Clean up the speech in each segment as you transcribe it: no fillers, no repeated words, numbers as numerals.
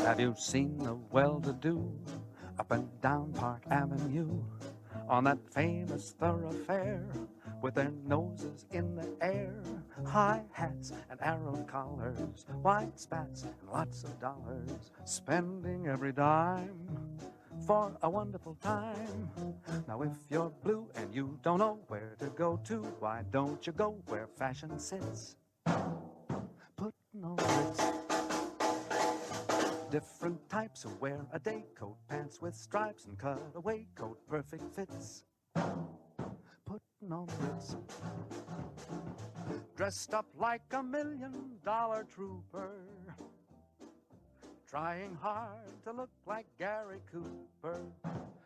Have you seen the well-to-do up and down Park Avenue on that famous thoroughfare with their noses in the air, high hats and arrowed collars, white spats and lots of dollars, spending every dime for a wonderful time? Now if you're blue and you don't know where to go to, why don't you go where fashion sits? Putting on Ritz. Different types who wear a day coat, pants with stripes and cutaway coat, perfect fits. Putting on Ritz. Dressed up like $1 million trooper, trying hard to look like Gary Cooper.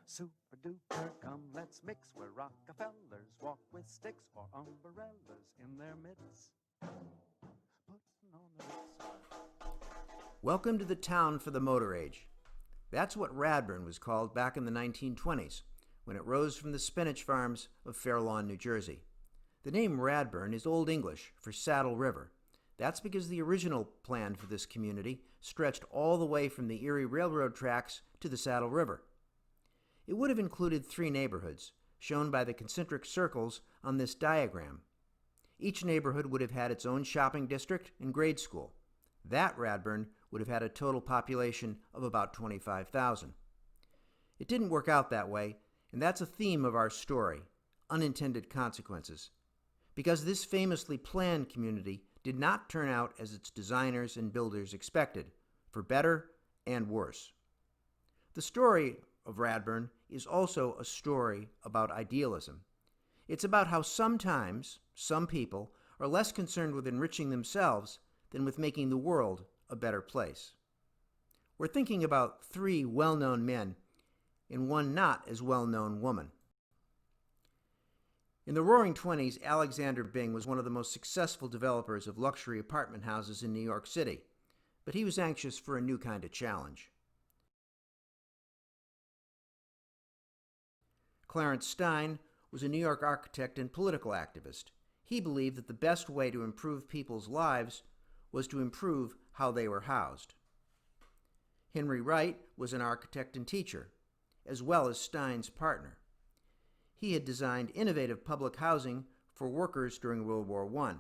Super duper, come let's mix where Rockefellers walk with sticks or umbrellas in their midst. Putting on the Ritz. Welcome to the town for the motor age. That's what Radburn was called back in the 1920s, when it rose from the spinach farms of Fair Lawn, New Jersey. The name Radburn is Old English for Saddle River. That's because the original plan for this community stretched all the way from the Erie Railroad tracks to the Saddle River. It would have included 3 neighborhoods, shown by the concentric circles on this diagram. Each neighborhood would have had its own shopping district and grade school. That Radburn would have had a total population of about 25,000. It didn't work out that way, and that's a theme of our story, unintended consequences. Because this famously planned community did not turn out as its designers and builders expected, for better and worse. The story of Radburn is also a story about idealism. It's about how sometimes some people are less concerned with enriching themselves than with making the world a better place. We're thinking about 3 well-known men and one not as well-known woman. In the Roaring '20s, Alexander Bing was one of the most successful developers of luxury apartment houses in New York City, but he was anxious for a new kind of challenge. Clarence Stein was a New York architect and political activist. He believed that the best way to improve people's lives was to improve how they were housed. Henry Wright was an architect and teacher, as well as Stein's partner. He had designed innovative public housing for workers during World War I.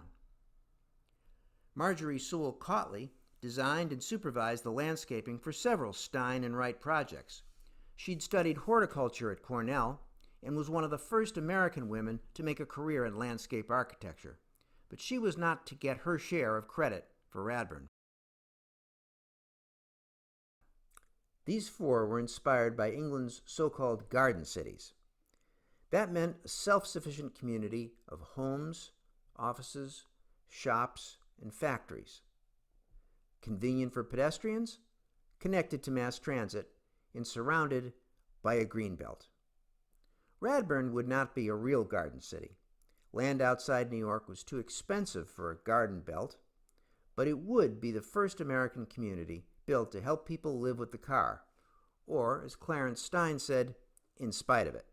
Marjorie Sewell Cautley designed and supervised the landscaping for several Stein and Wright projects. She'd studied horticulture at Cornell and was one of the first American women to make a career in landscape architecture, but she was not to get her share of credit for Radburn. These 4 were inspired by England's so-called garden cities. That meant a self-sufficient community of homes, offices, shops, and factories. Convenient for pedestrians, connected to mass transit, and surrounded by a greenbelt. Radburn would not be a real garden city. Land outside New York was too expensive for a garden belt, but it would be the first American community built to help people live with the car, or, as Clarence Stein said, in spite of it.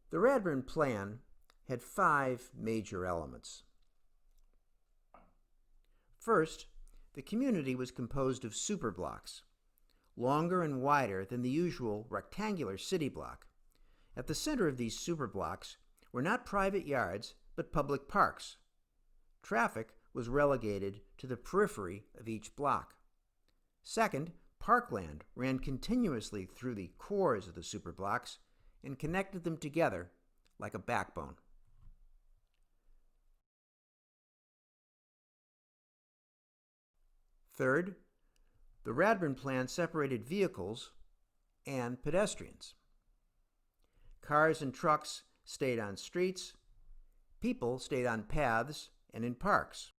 The Radburn plan had 5 major elements. First, the community was composed of superblocks, longer and wider than the usual rectangular city block. At the center of these superblocks were not private yards, but public parks. Traffic was relegated to the periphery of each block. Second, parkland ran continuously through the cores of the superblocks and connected them together like a backbone. Third, the Radburn plan separated vehicles and pedestrians. Cars and trucks stayed on streets, people stayed on paths and in parks.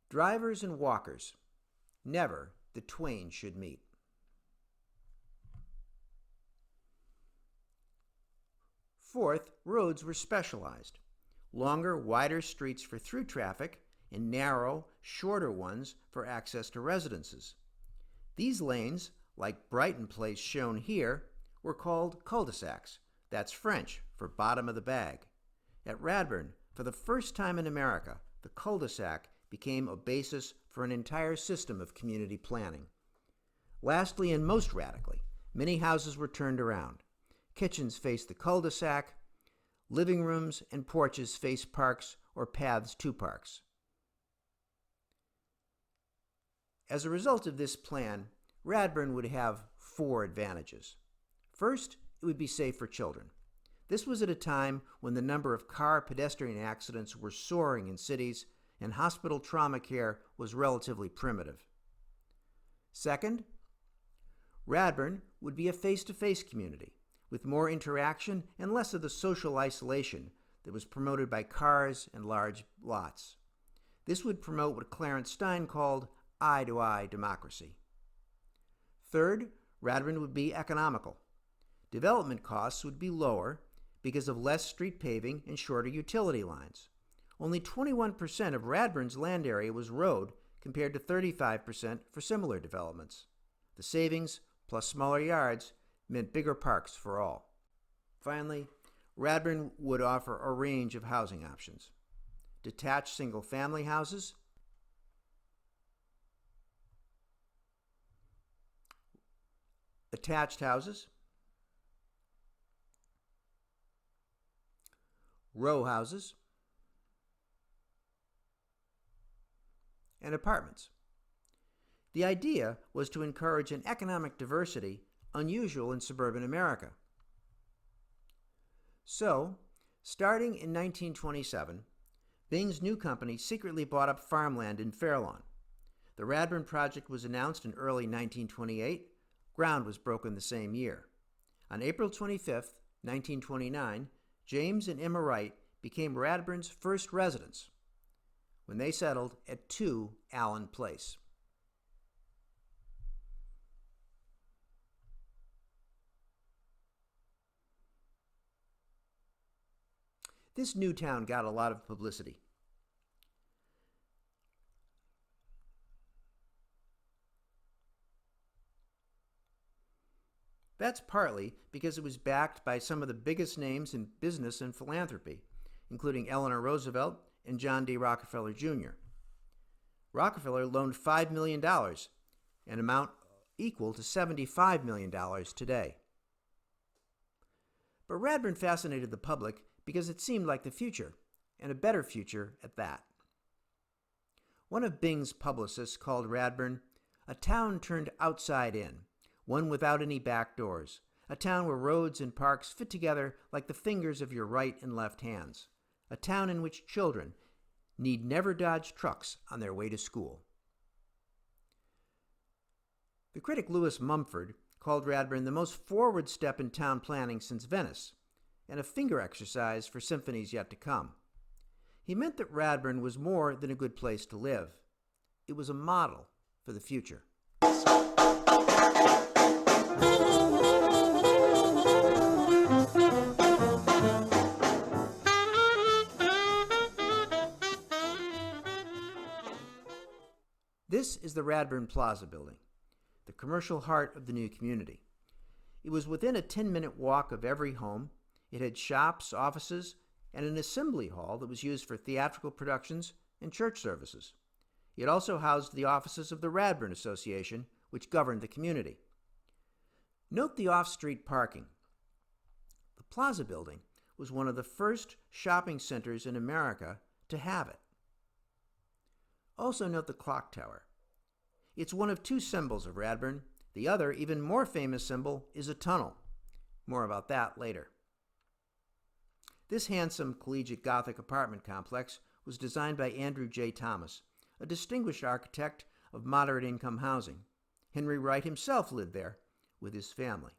Drivers and walkers, never the twain should meet. Fourth, roads were specialized. Longer, wider streets for through traffic and narrow, shorter ones for access to residences. These lanes, like Brighton Place shown here, were called cul-de-sacs. That's French for bottom of the bag. At Radburn, for the first time in America, the cul-de-sac became a basis for an entire system of community planning. Lastly, and most radically, many houses were turned around. Kitchens faced the cul-de-sac, living rooms and porches faced parks or paths to parks. As a result of this plan, Radburn would have 4 advantages. First, it would be safe for children. This was at a time when the number of car-pedestrian accidents were soaring in cities and hospital trauma care was relatively primitive. Second, Radburn would be a face-to-face community with more interaction and less of the social isolation that was promoted by cars and large lots. This would promote what Clarence Stein called eye-to-eye democracy. Third, Radburn would be economical. Development costs would be lower because of less street paving and shorter utility lines. Only 21% of Radburn's land area was road compared to 35% for similar developments. The savings, plus smaller yards, meant bigger parks for all. Finally, Radburn would offer a range of housing options. Detached single-family houses, attached houses, row houses, and apartments. The idea was to encourage an economic diversity unusual in suburban America. So, starting in 1927, Bing's new company secretly bought up farmland in Fairlawn. The Radburn project was announced in early 1928. Ground was broken the same year. On April 25, 1929, James and Emma Wright became Radburn's first residents when they settled at 2 Allen Place. This new town got a lot of publicity. That's partly because it was backed by some of the biggest names in business and philanthropy, including Eleanor Roosevelt and John D. Rockefeller Jr. Rockefeller loaned $5 million, an amount equal to $75 million today. But Radburn fascinated the public because it seemed like the future, and a better future at that. One of Bing's publicists called Radburn a town turned outside in, one without any back doors, a town where roads and parks fit together like the fingers of your right and left hands, a town in which children need never dodge trucks on their way to school. The critic Lewis Mumford called Radburn the most forward step in town planning since Venice, and a finger exercise for symphonies yet to come. He meant that Radburn was more than a good place to live. It was a model for the future. This is the Radburn Plaza building, the commercial heart of the new community. It was within a 10-minute walk of every home. It had shops, offices, and an assembly hall that was used for theatrical productions and church services. It also housed the offices of the Radburn Association, which governed the community. Note the off-street parking. The Plaza building was one of the first shopping centers in America to have it. Also note the clock tower. It's one of 2 symbols of Radburn. The other, even more famous symbol is a tunnel. More about that later. This handsome collegiate Gothic apartment complex was designed by Andrew J. Thomas, a distinguished architect of moderate-income housing. Henry Wright himself lived there with his family.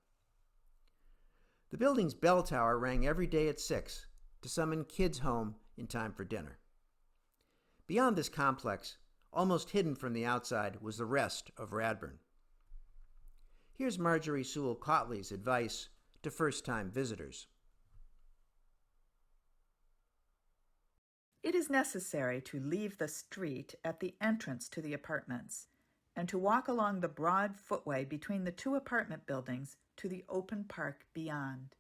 The building's bell tower rang every day at 6 to summon kids home in time for dinner. Beyond this complex, almost hidden from the outside, was the rest of Radburn. Here's Marjorie Sewell Cautley's advice to first-time visitors. It is necessary to leave the street at the entrance to the apartments and to walk along the broad footway between the two apartment buildings to the open park beyond.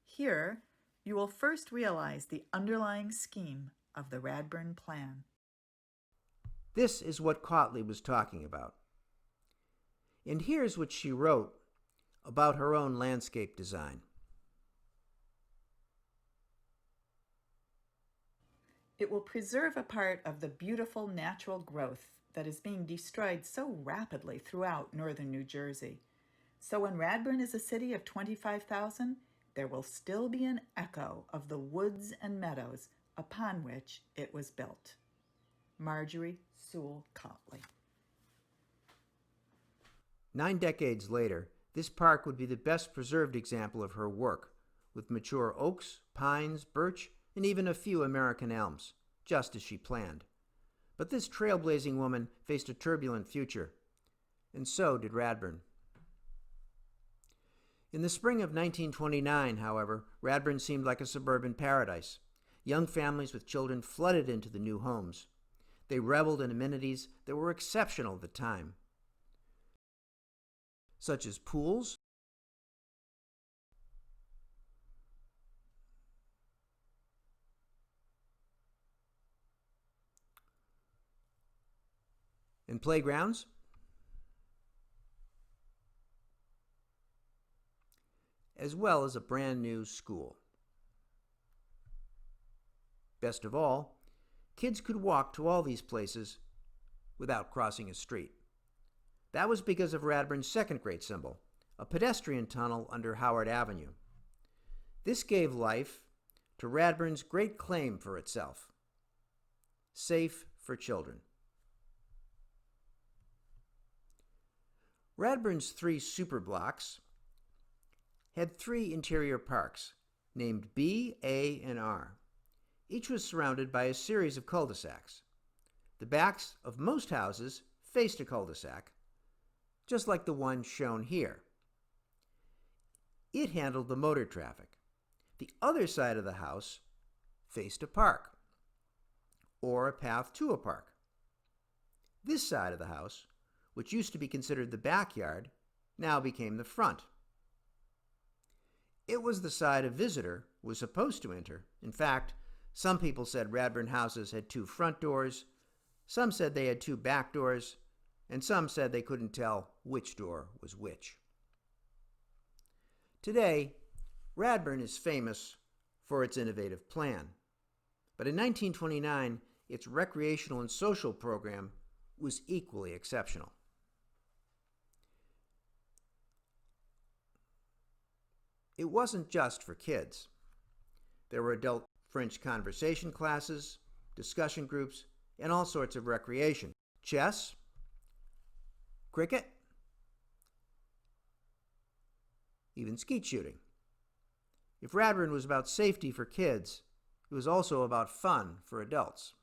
Here, you will first realize the underlying scheme of the Radburn plan. This is what Cautley was talking about. And here's what she wrote about her own landscape design. It will preserve a part of the beautiful natural growth that is being destroyed so rapidly throughout northern New Jersey. So when Radburn is a city of 25,000, there will still be an echo of the woods and meadows upon which it was built. Marjorie Sewell Cautley. 9 decades later, this park would be the best preserved example of her work, with mature oaks, pines, birch, and even a few American elms, just as she planned. But this trailblazing woman faced a turbulent future, and so did Radburn. In the spring of 1929, however, Radburn seemed like a suburban paradise. Young families with children flooded into the new homes. They reveled in amenities that were exceptional at the time, such as pools, and playgrounds, as well as a brand new school. Best of all, kids could walk to all these places without crossing a street. That was because of Radburn's second great symbol, a pedestrian tunnel under Howard Avenue. This gave life to Radburn's great claim for itself: safe for children. Radburn's 3 superblocks had 3 interior parks, named B, A, and R. Each was surrounded by a series of cul-de-sacs. The backs of most houses faced a cul-de-sac, just like the one shown here. It handled the motor traffic. The other side of the house faced a park, or a path to a park. This side of the house, which used to be considered the backyard, now became the front. It was the side a visitor was supposed to enter. In fact, some people said Radburn houses had 2 front doors, some said they had 2 back doors, and some said they couldn't tell which door was which. Today, Radburn is famous for its innovative plan. But in 1929, its recreational and social program was equally exceptional. It wasn't just for kids. There were adult French conversation classes, discussion groups, and all sorts of recreation. Chess, cricket, even skeet shooting. If Radburn was about safety for kids, it was also about fun for adults.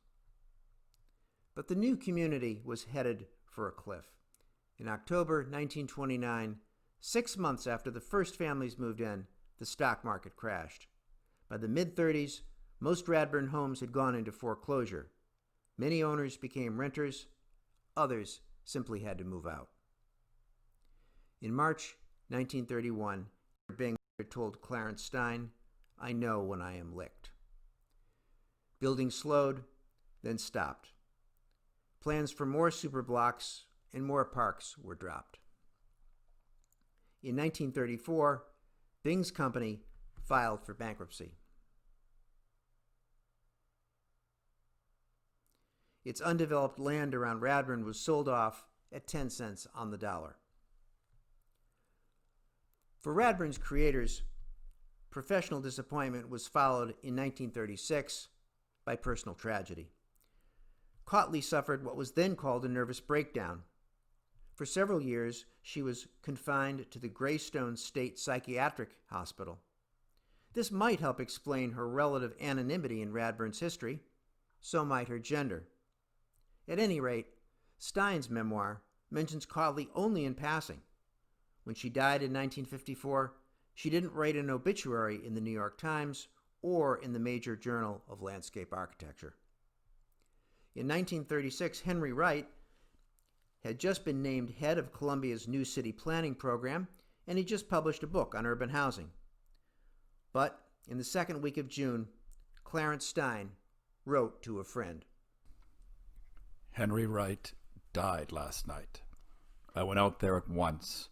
But the new community was headed for a cliff. In October 1929, 6 months after the first families moved in, the stock market crashed. By the mid-30s, most Radburn homes had gone into foreclosure. Many owners became renters. Others simply had to move out. In March 1931, Bing told Clarence Stein, "I know when I am licked." Building slowed, then stopped. Plans for more superblocks and more parks were dropped. In 1934, Bing's company filed for bankruptcy. Its undeveloped land around Radburn was sold off at 10 cents on the dollar. For Radburn's creators, professional disappointment was followed in 1936 by personal tragedy. Cautley suffered what was then called a nervous breakdown. For several years, she was confined to the Greystone State Psychiatric Hospital. This might help explain her relative anonymity in Radburn's history. So might her gender. At any rate, Stein's memoir mentions Cautley only in passing. When she died in 1954, she didn't write an obituary in the New York Times or in the major journal of landscape architecture. In 1936, Henry Wright had just been named head of Columbia's new city planning program, and he just published a book on urban housing. But in the second week of June, Clarence Stein wrote to a friend. Henry Wright died last night. I went out there at once.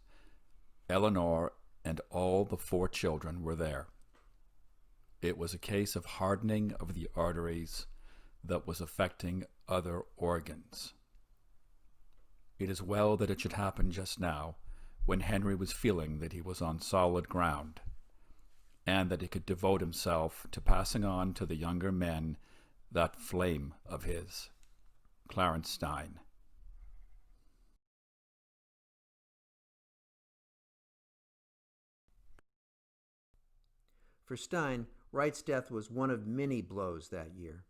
Eleanor and all the 4 children were there. It was a case of hardening of the arteries that was affecting other organs. It is well that it should happen just now, when Henry was feeling that he was on solid ground, and that he could devote himself to passing on to the younger men that flame of his. Clarence Stein. For Stein, Wright's death was one of many blows that year.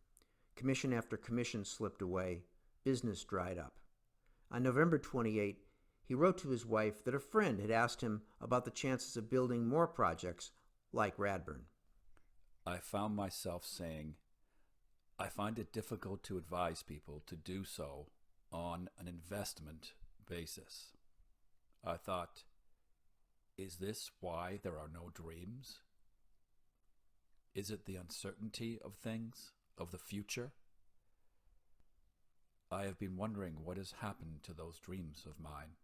Commission after commission slipped away. Business dried up. On November 28, he wrote to his wife that a friend had asked him about the chances of building more projects like Radburn. I found myself saying, I find it difficult to advise people to do so on an investment basis. I thought, is this why there are no dreams? Is it the uncertainty of things, of the future? I have been wondering what has happened to those dreams of mine.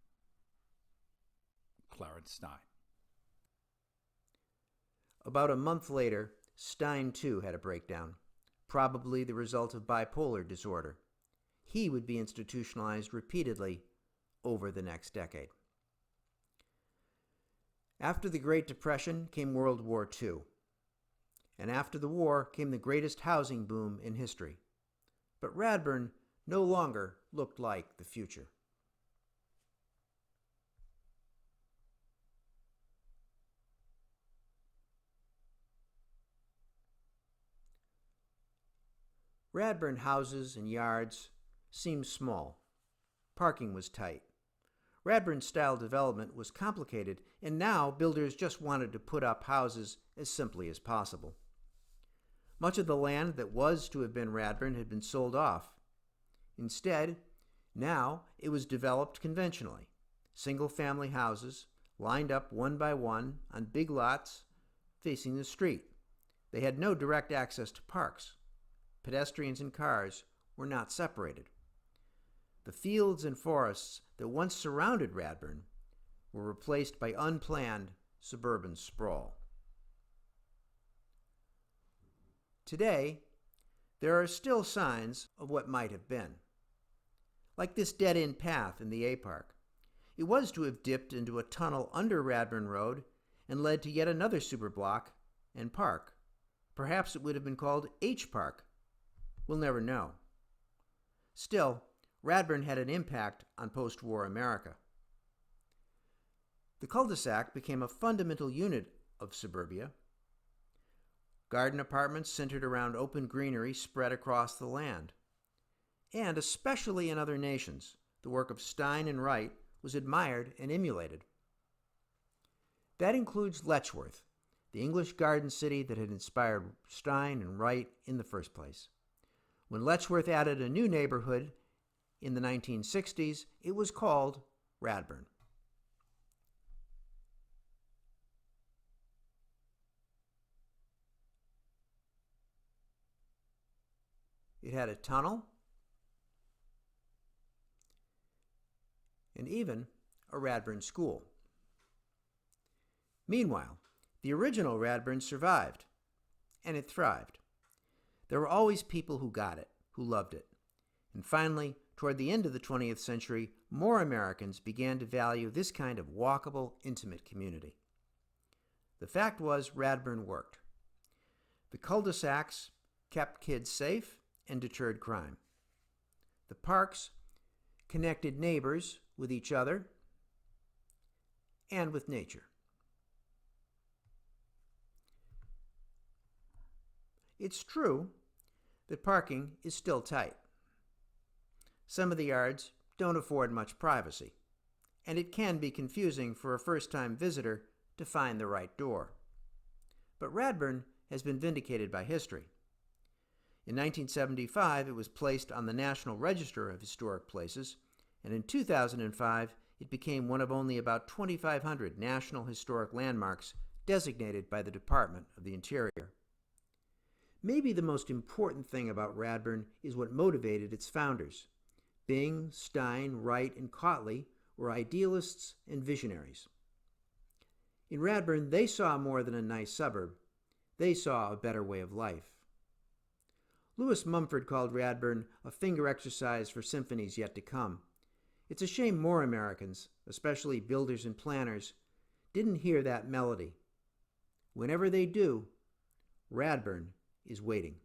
Clarence Stein. About a month later, Stein too had a breakdown, probably the result of bipolar disorder. He would be institutionalized repeatedly over the next decade. After the Great Depression came World War II. And after the war came the greatest housing boom in history. But Radburn no longer looked like the future. Radburn houses and yards seemed small. Parking was tight. Radburn-style development was complicated, and now builders just wanted to put up houses as simply as possible. Much of the land that was to have been Radburn had been sold off. Instead, now it was developed conventionally. Single-family houses, lined up one by one on big lots facing the street. They had no direct access to parks. Pedestrians and cars were not separated. The fields and forests that once surrounded Radburn were replaced by unplanned suburban sprawl. Today, there are still signs of what might have been. Like this dead-end path in the A Park. It was to have dipped into a tunnel under Radburn Road and led to yet another superblock and park. Perhaps it would have been called H Park. We'll never know. Still, Radburn had an impact on post-war America. The cul-de-sac became a fundamental unit of suburbia. Garden apartments centered around open greenery spread across the land. And especially in other nations, the work of Stein and Wright was admired and emulated. That includes Letchworth, the English garden city that had inspired Stein and Wright in the first place. When Letchworth added a new neighborhood in the 1960s, it was called Radburn. It had a tunnel and even a Radburn school. Meanwhile, the original Radburn survived, and it thrived. There were always people who got it, who loved it. And finally, toward the end of the 20th century, more Americans began to value this kind of walkable, intimate community. The fact was, Radburn worked. The cul-de-sacs kept kids safe and deterred crime. The parks connected neighbors with each other and with nature. It's true that parking is still tight. Some of the yards don't afford much privacy, and it can be confusing for a first-time visitor to find the right door. But Radburn has been vindicated by history. In 1975, it was placed on the National Register of Historic Places, and in 2005 it became one of only about 2,500 National Historic Landmarks designated by the Department of the Interior. Maybe the most important thing about Radburn is what motivated its founders. Byng, Stein, Wright, and Cautley were idealists and visionaries. In Radburn, they saw more than a nice suburb. They saw a better way of life. Lewis Mumford called Radburn a finger exercise for symphonies yet to come. It's a shame more Americans, especially builders and planners, didn't hear that melody. Whenever they do, Radburn is waiting.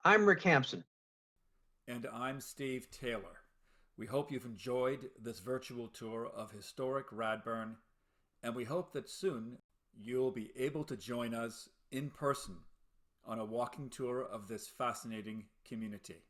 I'm Rick Hampson. And I'm Steve Taylor. We hope you've enjoyed this virtual tour of historic Radburn, and we hope that soon you'll be able to join us in person on a walking tour of this fascinating community.